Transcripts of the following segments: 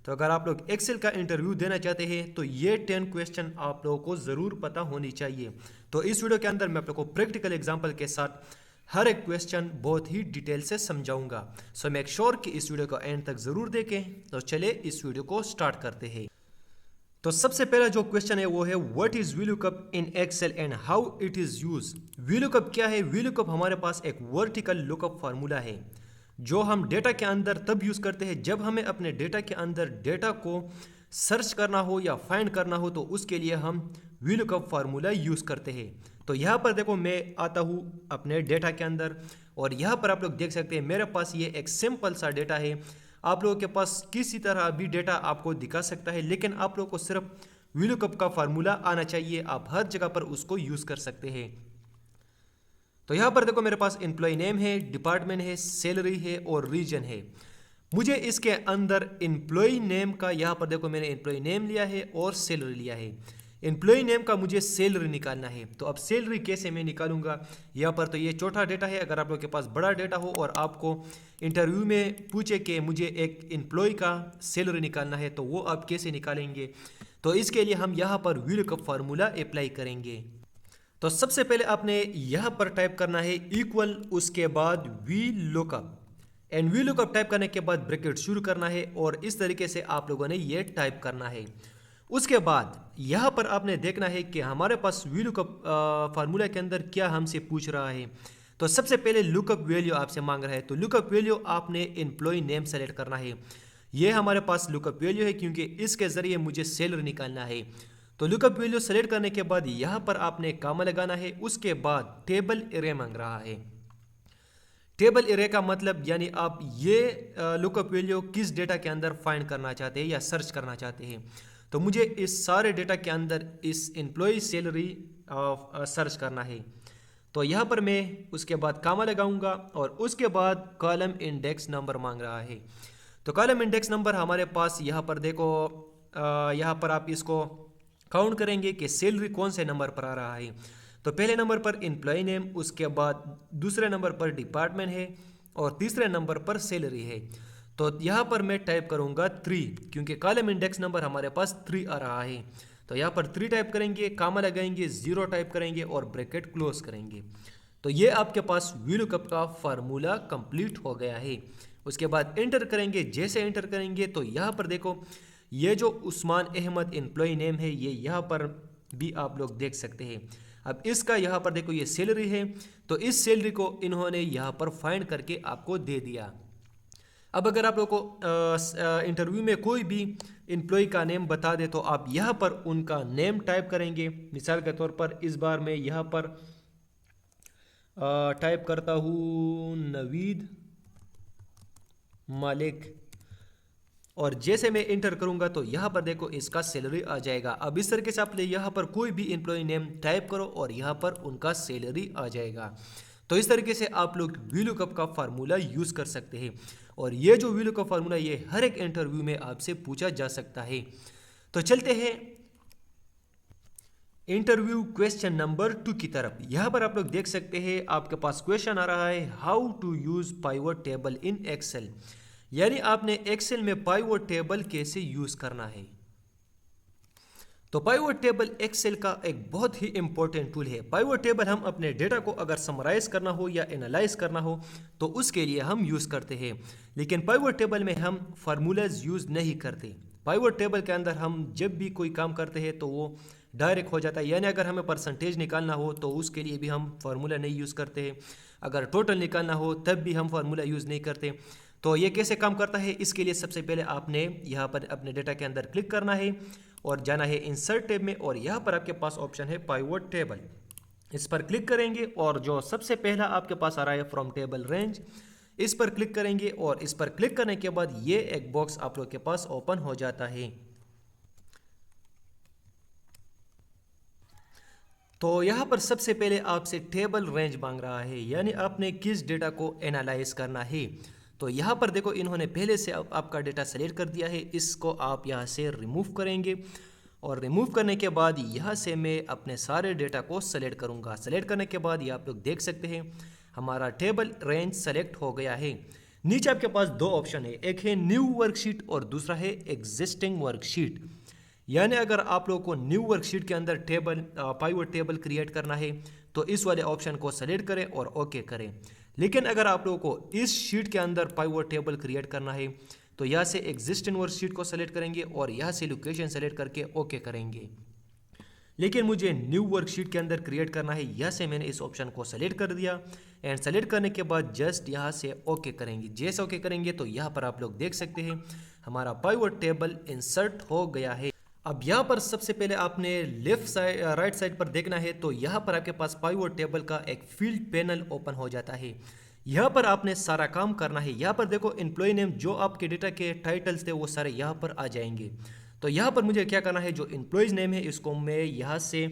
तो अगर आप लोग एक्सेल का इंटरव्यू देना चाहते हैं तो ये 10 क्वेश्चन आप लोगों को ज़रूर पता होनी चाहिए। तो इस वीडियो के अंदर मैं आप लोगों को प्रैक्टिकल एग्जाम्पल के साथ हर एक क्वेश्चन बहुत ही डिटेल से समझाऊंगा। सो मेक श्योर कि इस वीडियो को एंड तक ज़रूर देखें। तो चलिए इस वीडियो को स्टार्ट करते हैं। तो सबसे पहला जो क्वेश्चन है वो है what is VLOOKUP in Excel and how it is use. VLOOKUP क्या है? VLOOKUP हमारे पास एक वर्टिकल लुकअप फार्मूला है जो हम डेटा के अंदर तब यूज करते हैं जब हमें अपने डेटा के अंदर डेटा को सर्च करना हो या फाइंड करना हो, तो उसके लिए हम VLOOKUP फार्मूला यूज करते हैं। तो यहाँ पर देखो मैं आता हूँ अपने डेटा के अंदर और यहाँ पर आप लोग देख सकते हैं मेरे पास ये एक सिंपल सा डेटा है। आप लोगों के पास किसी तरह भी डेटा आपको दिखा सकता है, लेकिन आप लोगों को सिर्फ VLOOKUP का फार्मूला आना चाहिए। आप हर जगह पर उसको यूज कर सकते हैं। तो यहाँ पर देखो मेरे पास एम्प्लॉय नेम है, डिपार्टमेंट है, सैलरी है और रीजन है। मुझे इसके अंदर एम्प्लॉय नेम का, यहाँ पर देखो मैंने एम्प्लॉय नेम लिया है और सैलरी लिया है। एम्प्लॉय नेम का मुझे सैलरी निकालना है, तो अब सैलरी कैसे मैं निकालूंगा? यहाँ पर तो ये छोटा डेटा है। अगर आप लोग के पास बड़ा डेटा हो और आपको इंटरव्यू में पूछे कि मुझे एक एम्प्लॉय का सैलरी निकालना है, तो वो आप कैसे निकालेंगे? तो इसके लिए हम यहाँ पर VLOOKUP फार्मूला अप्लाई करेंगे। तो सबसे पहले आपने यहाँ पर टाइप करना है इक्वल, उसके बाद VLOOKUP एंड VLOOKUP टाइप करने के बाद ब्रैकेट शुरू करना है और इस तरीके से आप लोगों ने ये टाइप करना है। उसके बाद यहाँ पर आपने देखना है कि हमारे पास VLOOKUP फार्मूला के अंदर क्या हमसे पूछ रहा है। तो सबसे पहले लुकअप वैल्यू आपसे मांग रहा है, तो लुकअप वैल्यू आपने एम्प्लॉय नेम सेलेक्ट करना है। ये हमारे पास लुकअप वैल्यू है क्योंकि इसके जरिए मुझे सैलरी निकालना है। तो लुकअप वैल्यू सेलेक्ट करने के बाद यहाँ पर आपने कॉमा लगाना है। उसके बाद टेबल एरे मांग रहा है। टेबल एरे का मतलब यानी आप ये लुकअप वैल्यू किस डेटा के अंदर फाइंड करना चाहते हैं या सर्च करना चाहते हैं। तो मुझे इस सारे डेटा के अंदर इस एम्प्लॉय सैलरी सर्च करना है। तो यहाँ पर मैं उसके बाद कॉमा लगाऊंगा और उसके बाद कॉलम इंडेक्स नंबर मांग रहा है। तो कॉलम इंडेक्स नंबर हमारे पास यहाँ पर देखो, यहाँ पर आप इसको काउंट करेंगे कि सैलरी कौन से नंबर पर आ रहा है। तो पहले नंबर पर एम्प्लॉय नेम, उसके बाद दूसरे नंबर पर डिपार्टमेंट है और तीसरे नंबर पर सैलरी है। तो यहाँ पर मैं टाइप करूँगा 3 क्योंकि कॉलम इंडेक्स नंबर हमारे पास 3 आ रहा है। तो यहाँ पर 3 टाइप करेंगे, कॉमा लगाएंगे, 0 टाइप करेंगे और ब्रैकेट क्लोज करेंगे। तो ये आपके पास VLOOKUP का फार्मूला कंप्लीट हो गया है। उसके बाद एंटर करेंगे। जैसे एंटर करेंगे तो यहाँ पर देखो ये जो उस्मान अहमद एम्प्लॉय नेम है ये यहाँ पर भी आप लोग देख सकते हैं। अब इसका यहाँ पर देखो ये सैलरी है, तो इस सैलरी को इन्होंने यहाँ पर फाइंड करके आपको दे दिया। अब अगर आप लोग को इंटरव्यू में कोई भी एम्प्लॉय का नेम बता दे तो आप यहाँ पर उनका नेम टाइप करेंगे। मिसाल के तौर पर इस बार मैं यहाँ पर टाइप करता हूँ नवीद मालिक और जैसे मैं इंटर करूंगा तो यहाँ पर देखो इसका सैलरी आ जाएगा। अब इस तरीके से आप यहाँ पर कोई भी एम्प्लॉय नेम टाइप करो और यहाँ पर उनका सैलरी आ जाएगा। तो इस तरीके से आप लोग VLOOKUP का फार्मूला यूज कर सकते हैं और ये जो VLOOKUP फार्मूला ये हर एक इंटरव्यू में आपसे पूछा जा सकता है। तो चलते हैं इंटरव्यू क्वेश्चन नंबर 2 की तरफ। यहाँ पर आप लोग देख सकते हैं आपके पास क्वेश्चन आ रहा है how to use pivot table in Excel, यानी आपने एक्सेल में पाइवट टेबल कैसे यूज करना है। तो पाइवट टेबल एक्सेल का एक बहुत ही इंपॉर्टेंट टूल है। पाइवट टेबल हम अपने डेटा को अगर समराइज करना हो या एनालाइज करना हो तो उसके लिए हम यूज करते हैं, लेकिन पाइवट टेबल में हम फार्मूलाज यूज नहीं करते। पाइवट टेबल के अंदर हम जब भी कोई काम करते हैं तो वो डायरेक्ट हो जाता है, यानी अगर हमें परसेंटेज निकालना हो तो उसके लिए भी हम फार्मूला नहीं यूज़ करते हैं। अगर टोटल निकालना हो तब भी हम फार्मूला यूज़ नहीं करते। तो ये कैसे काम करता है, इसके लिए सबसे पहले आपने यहाँ पर अपने डेटा के अंदर क्लिक करना है और जाना है इंसर्ट टैब में और यहाँ पर आपके पास ऑप्शन है पाइवट टेबल। इस पर क्लिक करेंगे और जो सबसे पहला आपके पास आ रहा है फ्रॉम टेबल रेंज, इस पर क्लिक करेंगे और इस पर क्लिक करने के बाद ये एक बॉक्स आप लोग के पास ओपन हो जाता है। तो यहाँ पर सबसे पहले आपसे टेबल रेंज मांग रहा है, यानी आपने किस डेटा को एनालाइज करना है। तो यहाँ पर देखो इन्होंने पहले से आपका डेटा सेलेक्ट कर दिया है, इसको आप यहाँ से रिमूव करेंगे और रिमूव करने के बाद यहाँ से मैं अपने सारे डेटा को सेलेक्ट करूँगा। सेलेक्ट करने के बाद ये आप लोग देख सकते हैं हमारा टेबल रेंज सेलेक्ट हो गया है। नीचे आपके पास दो ऑप्शन है, एक है न्यू वर्कशीट और दूसरा है एग्जिस्टिंग वर्कशीट। यानी अगर आप लोगों को न्यू वर्कशीट के अंदर टेबल पाइवट टेबल क्रिएट करना है तो इस वाले ऑप्शन को सेलेक्ट करें और ओके करें। लेकिन अगर आप लोगों को इस शीट के अंदर पाइवट टेबल क्रिएट करना है तो यहाँ से एग्जिस्टिंग वर्कशीट को सेलेक्ट करेंगे और यहाँ से लोकेशन सेलेक्ट करके ओके करेंगे। लेकिन मुझे न्यू वर्कशीट के अंदर क्रिएट करना है, यहाँ से मैंने इस ऑप्शन को सेलेक्ट कर दिया एंड सेलेक्ट करने के बाद जस्ट यहाँ से ओके करेंगे। जैसे ओके करेंगे तो यहाँ पर आप लोग देख सकते हैं हमारा पाइवट टेबल इंसर्ट हो गया है। अब यहाँ पर सबसे पहले आपने लेफ्ट साइड राइट साइड पर देखना है तो यहाँ पर आपके पास पाइवट टेबल का एक फील्ड पैनल ओपन हो जाता है। यहाँ पर आपने सारा काम करना है। यहाँ पर देखो एम्प्लॉय नेम, जो आपके डेटा के टाइटल्स थे वो सारे यहाँ पर आ जाएंगे। तो यहाँ पर मुझे क्या करना है, जो एम्प्लॉयज़ नेम है इसको मैं यहाँ से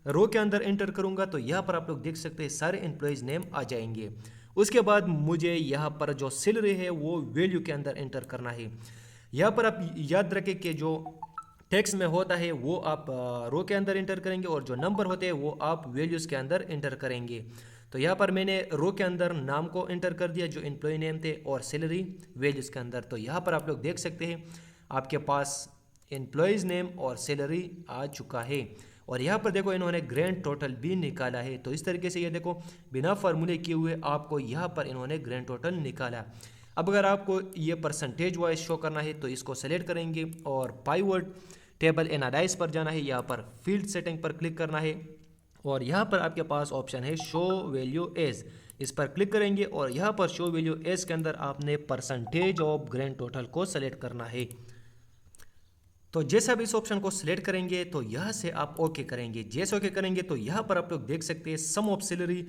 रो के अंदर एंटर करूँगा तो यहाँ पर आप लोग देख सकते हैं सारे एम्प्लॉयज़ नेम आ जाएंगे। उसके बाद मुझे यहाँ पर जो सैलरी है वो वैल्यू के अंदर एंटर करना है। यहाँ पर आप याद रखें कि जो टेक्स्ट में होता है वो आप रो के अंदर एंटर करेंगे और जो नंबर होते हैं वो आप वैल्यूज़ के अंदर एंटर करेंगे। तो यहाँ पर मैंने रो के अंदर नाम को एंटर कर दिया जो एम्प्लॉय नेम थे और सैलरी वैल्यूज़ के अंदर। तो यहाँ पर आप लोग देख सकते हैं आपके पास एम्प्लॉयज़ नेम और सैलरी आ चुका है। और यहाँ पर देखो इन्होंने ग्रैंड टोटल भी निकाला है। तो इस तरीके से ये देखो बिना फार्मूले किए हुए आपको यहाँ पर इन्होंने ग्रैंड टोटल निकाला। अब अगर आपको ये परसेंटेज वाइज शो करना है तो इसको सेलेक्ट करेंगे और पाइवट टेबल एनालाइज पर जाना है, यहाँ पर फील्ड सेटिंग पर क्लिक करना है और यहाँ पर आपके पास ऑप्शन है शो वैल्यू एज, इस पर क्लिक करेंगे और यहाँ पर शो वैल्यू एज के अंदर आपने परसेंटेज ऑफ ग्रैंड टोटल को सेलेक्ट करना है। तो जैसे आप इस ऑप्शन को सिलेक्ट करेंगे तो यहाँ से आप ओके करेंगे। जैसे ओके करेंगे तो यहाँ पर आप लोग देख सकते हैं सम ऑफ सैलरी,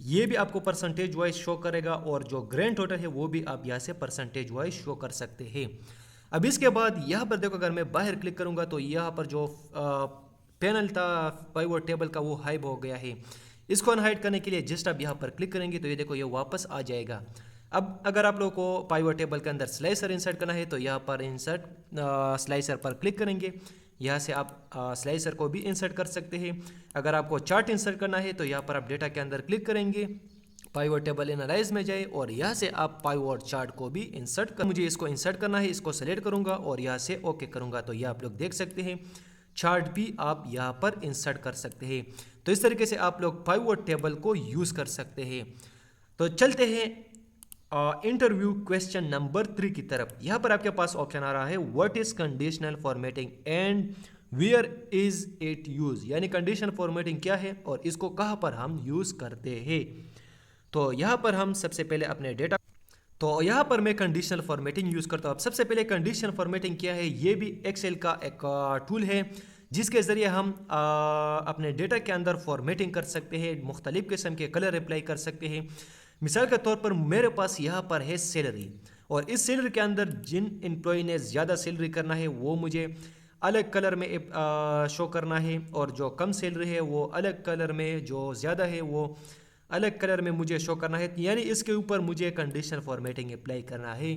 ये भी आपको परसेंटेज वाइज शो करेगा और जो ग्रैंड टोटल है वो भी आप यहाँ से परसेंटेज वाइज शो कर सकते हैं। अब इसके बाद यहाँ पर देखो अगर मैं बाहर क्लिक करूँगा तो यहाँ पर जो पैनल था पाइवट टेबल का वो हाइड हो गया है। इसको अनहाइड करने के लिए जस्ट आप यहाँ पर क्लिक करेंगे तो ये देखो ये वापस आ जाएगा। अब अगर आप लोगों को पाइवट टेबल के अंदर स्लाइसर इंसर्ट करना है तो यहाँ पर इंसर्ट स्लाइसर पर क्लिक करेंगे। यहाँ से आप स्लाइसर को भी इंसर्ट कर सकते हैं। अगर आपको चार्ट इंसर्ट करना है तो यहाँ पर आप डेटा के अंदर क्लिक करेंगे, पाइवट टेबल एनालाइज में जाए और यहाँ से आप पाइवट चार्ट को भी इंसर्ट कर, मुझे इसको इंसर्ट करना है, इसको सेलेक्ट करूँगा और यहाँ से ओके करूँगा। तो ये आप लोग देख सकते हैं चार्ट भी आप यहाँ पर इंसर्ट कर सकते हैं। तो इस तरीके से आप लोग पाइवट टेबल को यूज़ कर सकते हैं। तो चलते हैं इंटरव्यू क्वेश्चन नंबर 3 की तरफ। यहाँ पर आपके पास ऑप्शन आ रहा है what is conditional formatting and where is it use, यानी कंडीशनल फॉर्मेटिंग क्या है और इसको कहाँ पर हम यूज़ करते हैं। तो यहाँ पर हम सबसे पहले अपने डेटा, तो यहाँ पर मैं कंडीशनल फॉर्मेटिंग यूज़ करता हूँ। अब सबसे पहले कंडीशनल फॉर्मेटिंग क्या है, ये भी एक्सेल का एक टूल है जिसके ज़रिए हम अपने डेटा के अंदर फॉर्मेटिंग कर सकते हैं, मुख्तलिफ़ किस्म के कलर अप्लाई कर सकते हैं। मिसाल के तौर पर मेरे पास यहाँ पर है सैलरी और इस सैलरी के अंदर जिन एम्प्लॉय ने ज़्यादा सैलरी करना है वो मुझे अलग कलर में शो करना है और जो कम सैलरी है वो अलग कलर में, जो ज़्यादा है वो अलग कलर में मुझे शो करना है। यानी इसके ऊपर मुझे कंडीशनल फॉर्मेटिंग अप्लाई करना है।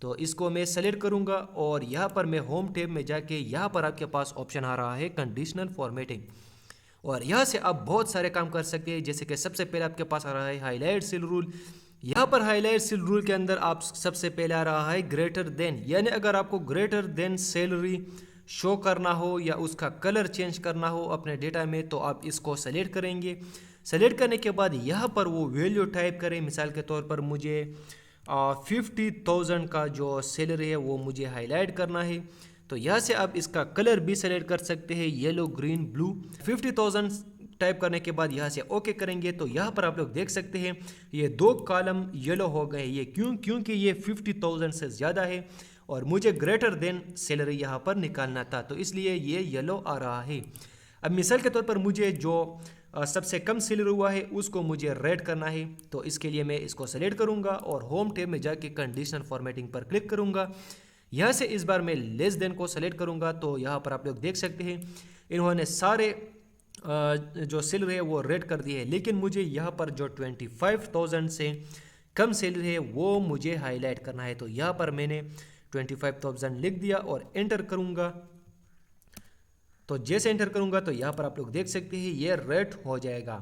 तो इसको मैं सेलेक्ट करूँगा और यहाँ पर मैं होम टैब में जाके यहाँ पर आपके पास ऑप्शन आ रहा है कंडीशनल फॉर्मेटिंग और यहाँ से आप बहुत सारे काम कर सकते हैं। जैसे कि सबसे पहले आपके पास आ रहा है हाईलाइट सेल रूल। यहाँ पर हाईलाइट सेल रूल के अंदर आप सबसे पहले आ रहा है ग्रेटर देन, यानी अगर आपको ग्रेटर देन सैलरी शो करना हो या उसका कलर चेंज करना हो अपने डेटा में तो आप इसको सेलेक्ट करेंगे। सेलेक्ट करने के बाद यहाँ पर वो वैल्यू टाइप करें। मिसाल के तौर पर मुझे 50,000 का जो सैलरी है वो मुझे हाईलाइट करना है। तो यहाँ से आप इसका कलर भी सेलेक्ट कर सकते हैं, येलो, ग्रीन, ब्लू। 50,000 टाइप करने के बाद यहाँ से ओके करेंगे तो यहाँ पर आप लोग देख सकते हैं ये दो कॉलम येलो हो गए। ये क्योंकि ये 50,000 से ज़्यादा है और मुझे ग्रेटर देन सैलरी यहाँ पर निकालना था तो इसलिए ये येलो आ रहा है। अब मिसाल के तौर पर मुझे जो सबसे कम सैलरी हुआ है उसको मुझे रेड करना है तो इसके लिए मैं इसको सेलेक्ट करूँगा और होम टैब में जाके कंडीशनल फॉर्मेटिंग पर क्लिक करूँगा। यहाँ से इस बार मैं लेस देन को सेलेक्ट करूँगा तो यहाँ पर आप लोग देख सकते हैं इन्होंने सारे जो सैलरी है वो रेड कर दी है, लेकिन मुझे यहाँ पर जो 25,000 से कम सैलरी है वो मुझे हाईलाइट करना है। तो यहाँ पर मैंने 25,000 लिख दिया और एंटर करूँगा। तो जैसे एंटर करूँगा तो यहाँ पर आप लोग देख सकते हैं ये रेड हो जाएगा।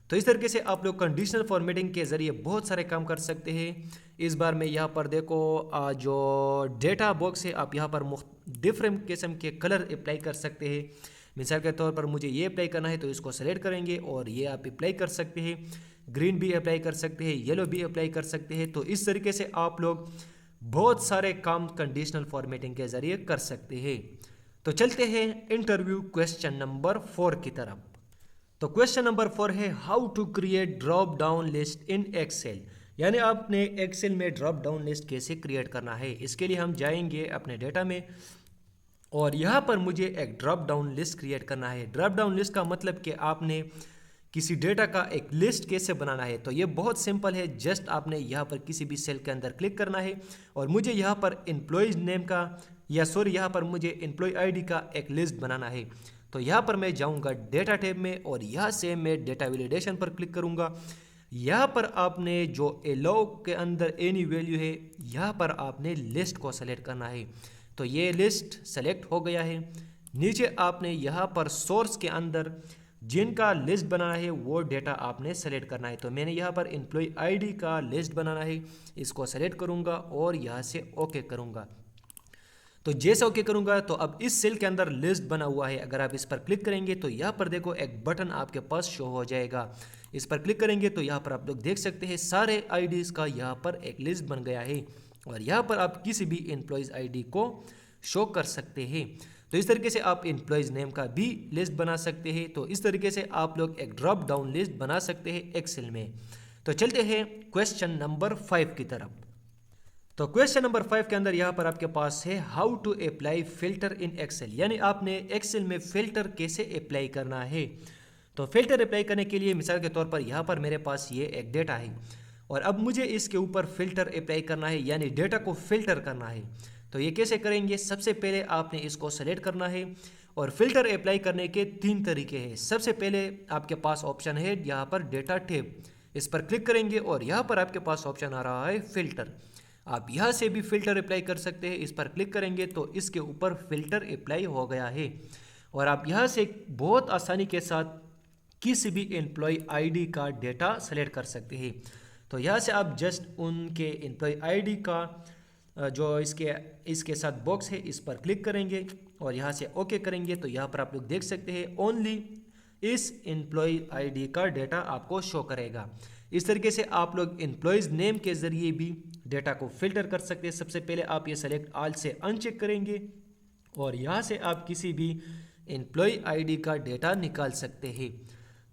तो इस तरीके से आप लोग कंडीशनल फॉर्मेटिंग के ज़रिए बहुत सारे काम कर सकते हैं। इस बार में यहाँ पर देखो जो डेटा बॉक्स है आप यहाँ पर डिफरेंट किस्म के कलर अप्लाई कर सकते हैं। मिसाल के तौर पर मुझे ये अप्लाई करना है तो इसको सेलेक्ट करेंगे और ये आप अप्लाई कर सकते हैं। ग्रीन भी अप्लाई कर सकते हैं, येलो भी अप्लाई कर सकते हैं। तो इस तरीके से आप लोग बहुत सारे काम कंडीशनल फॉर्मेटिंग के ज़रिए कर सकते हैं। तो चलते हैं इंटरव्यू क्वेश्चन नंबर 4 की तरफ। तो क्वेश्चन नंबर 4 है how to create drop down list in Excel, यानी आपने एक्सेल में ड्रॉप डाउन लिस्ट कैसे क्रिएट करना है। इसके लिए हम जाएंगे अपने डेटा में और यहाँ पर मुझे एक ड्रॉप डाउन लिस्ट क्रिएट करना है। ड्रॉप डाउन लिस्ट का मतलब कि आपने किसी डेटा का एक लिस्ट कैसे बनाना है। तो ये बहुत सिंपल है, जस्ट आपने यहाँ पर किसी भी सेल के अंदर क्लिक करना है और मुझे यहाँ पर एम्प्लॉयज़ नेम का यहाँ पर मुझे एम्प्लॉय आईडी का एक लिस्ट बनाना है। तो यहाँ पर मैं जाऊँगा डेटा टैब में और यहाँ से मैं डेटा वैलिडेशन पर क्लिक करूँगा। यहाँ पर आपने जो एलो के अंदर एनी वैल्यू है यहाँ पर आपने लिस्ट को सेलेक्ट करना है। तो ये लिस्ट सेलेक्ट हो गया है। नीचे आपने यहाँ पर सोर्स के अंदर जिनका लिस्ट बनाना है वो डेटा आपने सेलेक्ट करना है। तो मैंने यहाँ पर एम्प्लॉय आईडी का लिस्ट बनाना है, इसको सेलेक्ट करूँगा और यहाँ से ओके करूँगा। तो जैसे ओके करूँगा तो अब इस सेल के अंदर लिस्ट बना हुआ है। अगर आप इस पर क्लिक करेंगे तो यहाँ पर देखो एक बटन आपके पास शो हो जाएगा। इस पर क्लिक करेंगे तो यहाँ पर आप लोग देख सकते हैं सारे आईडीज़ का यहाँ पर एक लिस्ट बन गया है और यहाँ पर आप किसी भी एम्प्लॉयज़ आईडी को शो कर सकते हैं। तो इस तरीके से आप एम्प्लॉयज़ नेम का भी लिस्ट बना सकते हैं। तो इस तरीके से आप लोग एक ड्रॉप डाउन लिस्ट बना सकते हैं एक्सेल में। तो चलते हैं क्वेश्चन नंबर 5 की तरफ। तो क्वेश्चन नंबर 5 के अंदर यहाँ पर आपके पास है how to apply filter in Excel, यानी आपने एक्सेल में फिल्टर कैसे अप्लाई करना है। तो फिल्टर अप्लाई करने के लिए मिसाल के तौर पर यहाँ पर मेरे पास ये एक डेटा है और अब मुझे इसके ऊपर फिल्टर अप्लाई करना है, यानी डेटा को फिल्टर करना है। तो ये कैसे करेंगे, सबसे पहले आपने इसको सेलेक्ट करना है और फिल्टर अप्लाई करने के 3 तरीके हैं। सबसे पहले आपके पास ऑप्शन है यहाँ पर डेटा टैब, इस पर क्लिक करेंगे और यहाँ पर आपके पास ऑप्शन आ रहा है फिल्टर। आप यहाँ से भी फिल्टर अप्लाई कर सकते हैं, इस पर क्लिक करेंगे तो इसके ऊपर फिल्टर अप्लाई हो गया है और आप यहाँ से बहुत आसानी के साथ किसी भी एम्प्लॉय आईडी का डेटा सेलेक्ट कर सकते हैं। तो यहाँ से आप जस्ट उनके एम्प्लॉय आईडी का जो इसके साथ बॉक्स है इस पर क्लिक करेंगे और यहाँ से ओके करेंगे तो यहाँ पर आप लोग देख सकते हैं ओनली इस एम्प्लॉय आईडी का डेटा आपको शो करेगा। इस तरीके से आप लोग एम्प्लॉयज़ नेम के ज़रिए भी डेटा को फिल्टर कर सकते हैं। सबसे पहले आप ये सेलेक्ट ऑल से अनचेक करेंगे और यहाँ से आप किसी भी एम्प्लॉय आईडी का डेटा निकाल सकते हैं।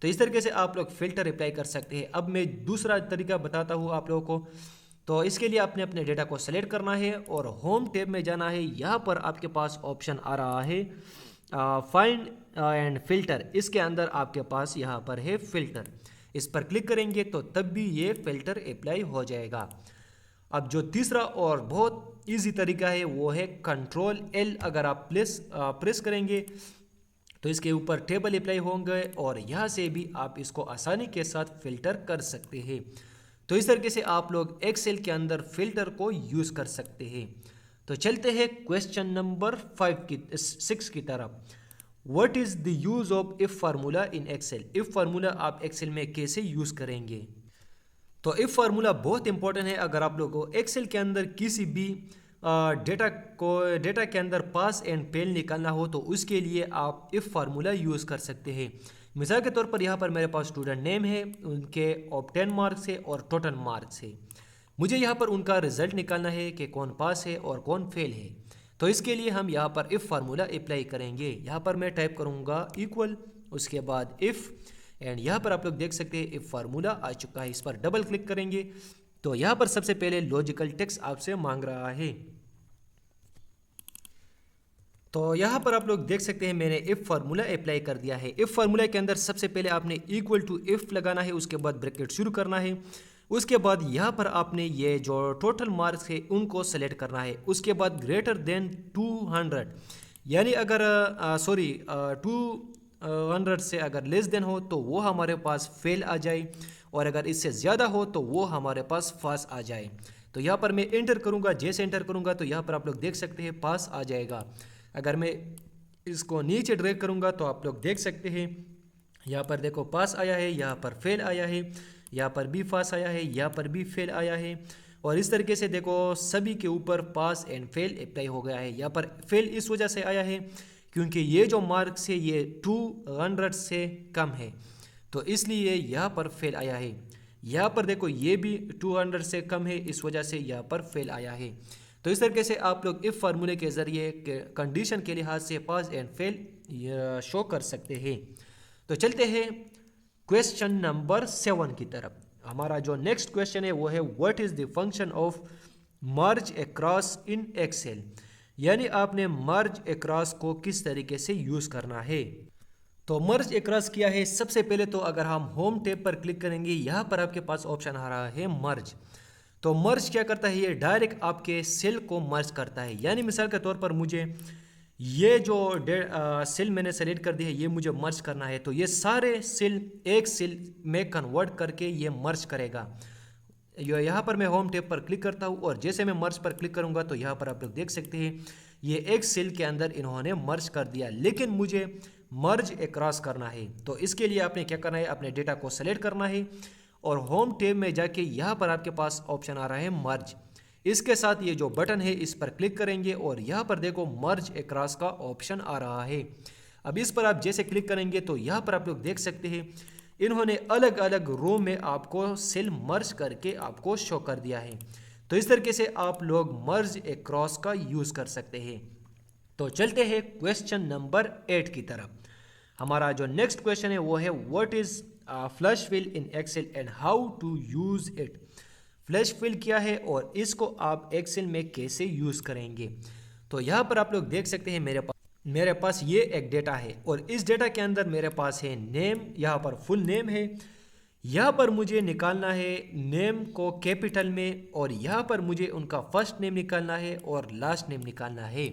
तो इस तरीके से आप लोग फिल्टर अप्लाई कर सकते हैं। अब मैं दूसरा तरीका बताता हूँ आप लोगों को। तो इसके लिए आपने अपने डेटा को सेलेक्ट करना है और होम टैब में जाना है। यहाँ पर आपके पास ऑप्शन आ रहा है फाइंड एंड फिल्टर, इसके अंदर आपके पास यहाँ पर है फिल्टर, इस पर क्लिक करेंगे तो तब भी ये फिल्टर अप्लाई हो जाएगा। अब जो तीसरा और बहुत इजी तरीका है वो है कंट्रोल एल, अगर आप प्रेस करेंगे तो इसके ऊपर टेबल अप्लाई होंगे और यहाँ से भी आप इसको आसानी के साथ फिल्टर कर सकते हैं। तो इस तरीके से आप लोग एक्सेल के अंदर फिल्टर को यूज़ कर सकते हैं। तो चलते हैं क्वेश्चन नंबर 6 की तरफ। What is the use of if formula in Excel, if formula आप एक्सेल में कैसे यूज़ करेंगे। तो इफ फार्मूला बहुत इंपॉर्टेंट है। अगर आप लोगों को एक्सेल के अंदर किसी भी डेटा के अंदर पास एंड फेल निकालना हो तो उसके लिए आप इफ फार्मूला यूज़ कर सकते हैं। मिसाल के तौर पर यहाँ पर मेरे पास स्टूडेंट नेम है, उनके ऑब्टेन मार्क्स है और टोटल मार्क्स है। मुझे यहाँ पर उनका रिजल्ट निकालना है कि कौन पास है और कौन फेल है। तो इसके लिए हम यहाँ पर इफ़ फार्मूला अप्लाई करेंगे। यहाँ पर मैं टाइप करूँगा इक्वल, उसके बाद इफ़, एंड यहाँ पर आप लोग देख सकते हैं इफ़ फार्मूला आ चुका है। इस पर डबल क्लिक करेंगे तो यहाँ पर सबसे पहले लॉजिकल टेक्स्ट आपसे मांग रहा है। तो यहाँ पर आप लोग देख सकते हैं मैंने इफ़ फार्मूला अप्लाई कर दिया है। इफ़ फार्मूला के अंदर सबसे पहले आपने इक्वल टू इफ़ लगाना है, उसके बाद ब्रैकेट शुरू करना है, उसके बाद यहाँ पर आपने ये जो टोटल मार्क्स है उनको सेलेक्ट करना है, उसके बाद ग्रेटर देन 200, यानी अगर 200 से अगर लेस देन हो तो वो हमारे पास फेल आ जाए और अगर इससे ज़्यादा हो तो वो हमारे पास पास आ जाए। तो यहाँ पर मैं एंटर करूँगा, जैसे एंटर करूँगा तो यहाँ पर आप लोग देख सकते हैं पास आ जाएगा। अगर मैं इसको नीचे ड्रैग करूँगा तो आप लोग देख सकते हैं यहाँ पर देखो पास आया है, यहाँ पर फेल आया है, यहाँ पर भी पास आया है, यहाँ पर भी फेल आया है। और इस तरीके से देखो सभी के ऊपर पास एंड फेल अप्लाई हो गया है। यहाँ पर फेल इस वजह से आया है क्योंकि ये जो मार्क्स है ये 200 से कम है, तो इसलिए यहाँ पर फेल आया है। यहाँ पर देखो ये भी 200 से कम है, इस वजह से यहाँ पर फेल आया है। तो इस तरीके से आप लोग इफ फार्मूले के ज़रिए कंडीशन के लिहाज से पास एंड फेल शो कर सकते हैं। तो चलते हैं क्वेश्चन नंबर 7 की तरफ। हमारा जो नेक्स्ट क्वेश्चन है वो है what is the function of merge across in Excel, यानी आपने मर्ज अक्रॉस को किस तरीके से यूज़ करना है। तो मर्ज अक्रॉस किया है, सबसे पहले तो अगर हम होम टैब पर क्लिक करेंगे, यहाँ पर आपके पास ऑप्शन आ रहा है मर्ज। तो मर्ज क्या करता है, ये डायरेक्ट आपके सेल को मर्ज करता है। यानी मिसाल के तौर पर मुझे ये जो सेल मैंने सेलेक्ट कर दी है ये मुझे मर्ज करना है, तो ये सारे सेल एक सेल में कन्वर्ट करके ये मर्ज करेगा। यहाँ पर मैं होम टैब पर क्लिक करता हूँ और जैसे मैं मर्ज पर क्लिक करूँगा तो यहाँ पर आप लोग देख सकते हैं ये एक सेल के अंदर इन्होंने मर्ज कर दिया, लेकिन मुझे मर्ज अक्रॉस करना है। तो इसके लिए आपने क्या करना है, अपने डेटा को सेलेक्ट करना है और होम टैब में जाके यहाँ पर आपके पास ऑप्शन आ रहा है मर्ज। इसके साथ ये जो बटन है इस पर क्लिक करेंगे और यहाँ पर देखो मर्ज अक्रॉस का ऑप्शन आ रहा है। अब इस पर आप जैसे क्लिक करेंगे तो यहाँ पर आप लोग देख सकते हैं इन्होंने अलग अलग रो में आपको सेल मर्ज करके आपको शो कर दिया है। तो इस तरीके से आप लोग मर्ज अक्रॉस का यूज़ कर सकते हैं। तो चलते हैं क्वेश्चन नंबर 8 की तरफ। हमारा जो नेक्स्ट क्वेश्चन है वो है what is flash fill in Excel and how to use it. Flash fill क्या है और इसको आप एक्सेल में कैसे यूज़ करेंगे। तो यहाँ पर आप लोग देख सकते हैं मेरे पास ये एक डेटा है और इस डेटा के अंदर मेरे पास है नेम, यहाँ पर फुल नेम है, यहाँ पर मुझे निकालना है नेम को कैपिटल में और यहाँ पर मुझे उनका फर्स्ट नेम निकालना है और लास्ट नेम निकालना है।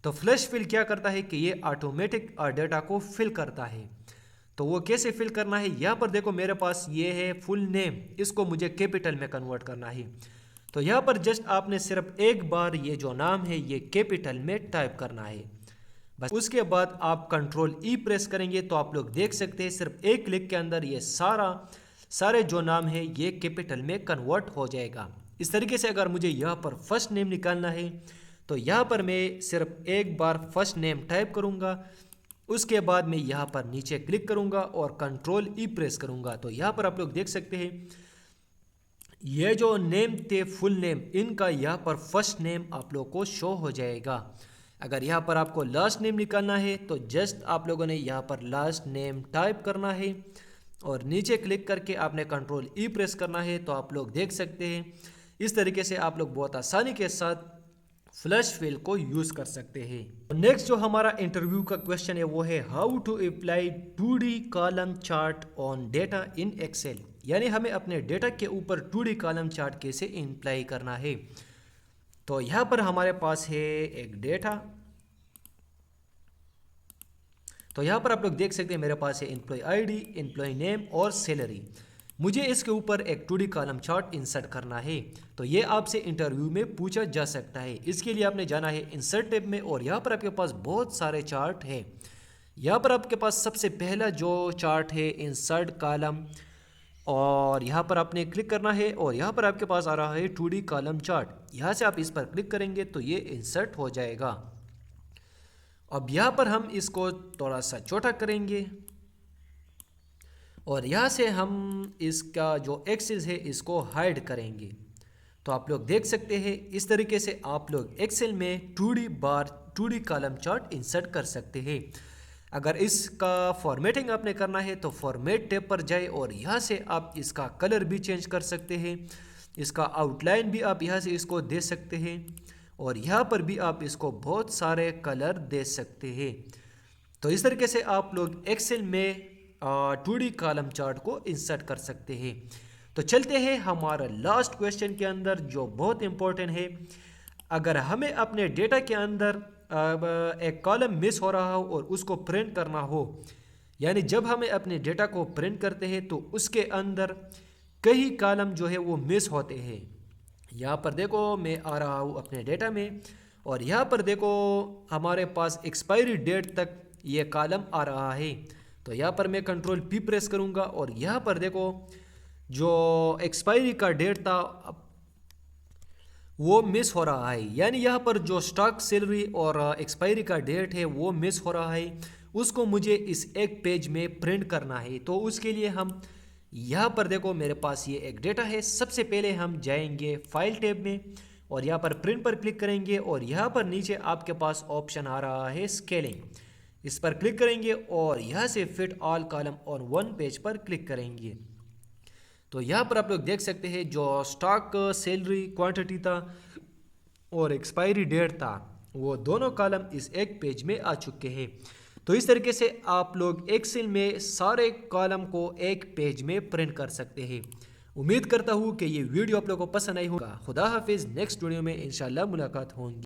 तो फ्लैश फिल क्या करता है कि ये ऑटोमेटिक डेटा को फिल करता है। तो वो कैसे फिल करना है, यहाँ पर देखो मेरे पास ये है फुल नेम, इसको मुझे कैपिटल में कन्वर्ट करना है। तो यहाँ पर जस्ट आपने सिर्फ एक बार ये जो नाम है ये कैपिटल में टाइप करना है, बस। उसके बाद आप कंट्रोल ई प्रेस करेंगे तो आप लोग देख सकते हैं सिर्फ एक क्लिक के अंदर ये सारे जो नाम है ये कैपिटल में कन्वर्ट हो जाएगा। इस तरीके से अगर मुझे यहाँ पर फर्स्ट नेम निकालना है तो यहाँ पर मैं सिर्फ एक बार फर्स्ट नेम टाइप करूँगा, उसके बाद मैं यहाँ पर नीचे क्लिक करूँगा और कंट्रोल ई प्रेस करूँगा। तो यहाँ पर आप लोग देख सकते हैं ये जो नेम थे फुल नेम, इनका यहाँ पर फर्स्ट नेम आप लोग को शो हो जाएगा। अगर यहाँ पर आपको लास्ट नेम निकालना है तो जस्ट आप लोगों ने यहाँ पर लास्ट नेम टाइप करना है और नीचे क्लिक करके आपने कंट्रोल ई प्रेस करना है। तो आप लोग देख सकते हैं इस तरीके से आप लोग बहुत आसानी के साथ फ्लैश फिल को यूज़ कर सकते हैं। नेक्स्ट जो हमारा इंटरव्यू का क्वेश्चन है वो है how to apply 2D column chart on data in Excel, यानी हमें अपने डेटा के ऊपर 2D कॉलम चार्ट कैसे अप्लाई करना है। तो यहाँ पर हमारे पास है एक डेटा, तो यहाँ पर आप लोग देख सकते हैं मेरे पास है एम्प्लॉय आईडी, एम्प्लॉय नेम और सैलरी। मुझे इसके ऊपर एक 2D कॉलम चार्ट इंसर्ट करना है। तो ये आपसे इंटरव्यू में पूछा जा सकता है। इसके लिए आपने जाना है इंसर्ट टैब में और यहाँ पर आपके पास बहुत सारे चार्ट हैं। यहाँ पर आपके पास सबसे पहला जो चार्ट है इंसर्ट कॉलम, और यहाँ पर आपने क्लिक करना है और यहाँ पर आपके पास आ रहा है 2D कॉलम चार्ट। यहाँ से आप इस पर क्लिक करेंगे तो ये इंसर्ट हो जाएगा। अब यहाँ पर हम इसको थोड़ा सा छोटा करेंगे और यहाँ से हम इसका जो एक्सेस है इसको हाइड करेंगे। तो आप लोग देख सकते हैं इस तरीके से आप लोग एक्सेल में 2D कॉलम चार्ट इंसर्ट कर सकते हैं। अगर इसका फॉर्मेटिंग आपने करना है तो फॉर्मेट टैब पर जाए और यहाँ से आप इसका कलर भी चेंज कर सकते हैं, इसका आउटलाइन भी आप यहाँ से इसको दे सकते हैं और यहाँ पर भी आप इसको बहुत सारे कलर दे सकते हैं। तो इस तरीके से आप लोग एक्सेल में 2D कॉलम चार्ट को इंसर्ट कर सकते हैं। तो चलते हैं हमारा लास्ट क्वेश्चन के अंदर जो बहुत इंपॉर्टेंट है। अगर हमें अपने डेटा के अंदर एक कॉलम मिस हो रहा हो और उसको प्रिंट करना हो, यानी जब हमें अपने डेटा को प्रिंट करते हैं तो उसके अंदर कई कॉलम जो है वो मिस होते हैं। यहाँ पर देखो मैं आ रहा हूँ अपने डेटा में और यहाँ पर देखो हमारे पास एक्सपायरी डेट तक ये कॉलम आ रहा है। तो यहाँ पर मैं कंट्रोल P प्रेस करूँगा और यहाँ पर देखो जो एक्सपायरी का डेट था वो मिस हो रहा है, यानी यहाँ पर जो स्टॉक सैलरी और एक्सपायरी का डेट है वो मिस हो रहा है, उसको मुझे इस एक पेज में प्रिंट करना है। तो उसके लिए हम यहाँ पर देखो मेरे पास ये एक डेटा है। सबसे पहले हम जाएंगे फाइल टैब में और यहाँ पर प्रिंट पर क्लिक करेंगे और यहाँ पर नीचे आपके पास ऑप्शन आ रहा है स्केलिंग, इस पर क्लिक करेंगे और यहाँ से fit all column on one page पर क्लिक करेंगे। तो यहाँ पर आप लोग देख सकते हैं जो स्टॉक सैलरी क्वांटिटी था और एक्सपायरी डेट था वो दोनों कॉलम इस एक पेज में आ चुके हैं। तो इस तरीके से आप लोग एक्सेल में सारे कॉलम को एक पेज में प्रिंट कर सकते हैं। उम्मीद करता हूँ कि ये वीडियो आप लोगों को पसंद आई होगा। खुदा हाफिज़, नेक्स्ट वीडियो में इंशाल्लाह मुलाकात होगी।